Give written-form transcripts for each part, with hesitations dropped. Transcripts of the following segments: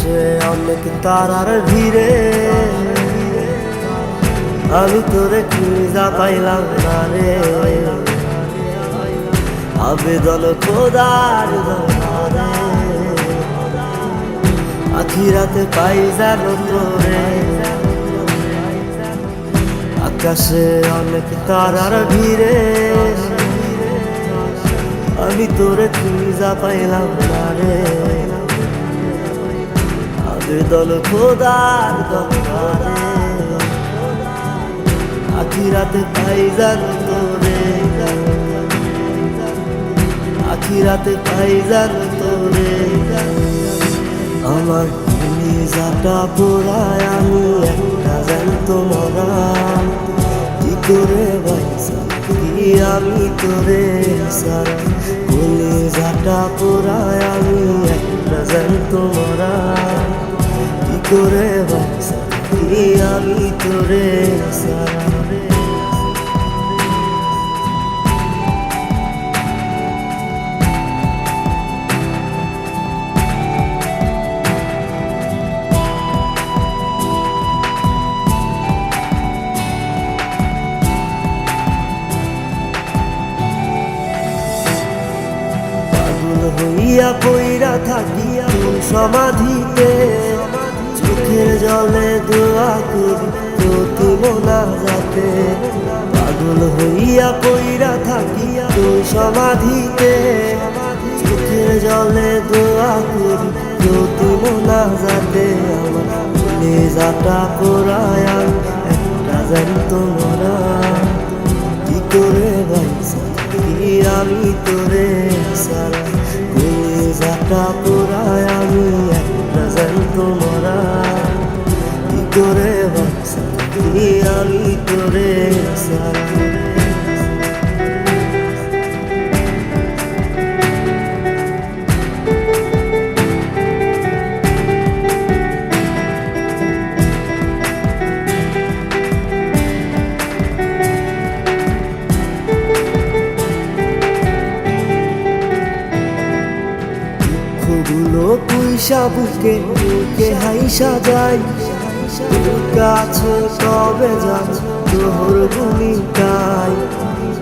আকাশে অনেক তারার ভিড়ে আমি তোরে খুঁজা পাইলাম না রে। আবেদন খোদার দরবারে আখিরাতে পাই যাব তোরে। আকাশে অনেক তারার ভিড়ে আমি তোরে খুঁজা পাইলাম না রে। আবেদন খোদার দরবারে আখিরাতে পাই যাব তোরে। আখিরাতে পাই যাব তোরে। আমার কলিজাটা পোড়ায় আমি একটা জ্যান্ত মরা। কি করে বাইসা কি আমি তোরে সারা। কলিজাটা পোড়ায় আমি একটা জ্যান্ত মরা। কি করে বাইসা কি আমি তোরে সারা। হইয়া পইরা থাকিয়া সমাধিতে চোখের জলে দোয়া করি প্রতি মোনাজাতে। পাগল হইয়া পইরা থাকিয়া সমাধিতে চোখের জলে দোয়া করি প্রতি মোনাজাতে। আমার কলিজাটা পোড়ায় একটা জ্যান্ত মরা। কি করে বাইসা কি আমি তোরে সারা। কলিজাটা পোড়ায় আমি একটা জ্যান্ত মরা। কি করে বাইসা কি আমি তোরে সারা। গুলো পুইসা বুকে বুকে হাইসা যাই তোর কাছে কবে যাব তোর ভূমিকায়।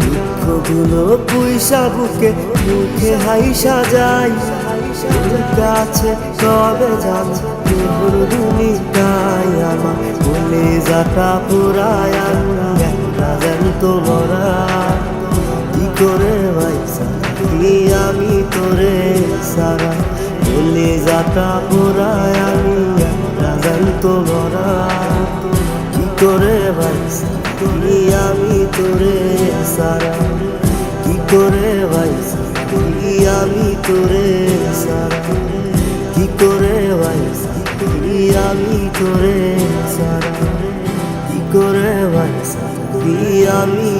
দুঃখগুলো পুইসা বুকে বুকে হাইসা যাই তোর কাছে কবে যাব তোর ভূমিকায়। আমার কলিজাটা পোড়ায় একটা জ্যান্ত মরা। কি করে বাইসা কি আমি তোরে সারা। কলিজাটা পোড়ায় আমি একটা জ্যান্ত মরা। কি করে বাইসা কি আমি তোরে সারা। কি করে বাইসা কি আমি তোরে সারা। কি করে বাইসা কি আমি তোরে সারা। কি করে বাইসা কি আমি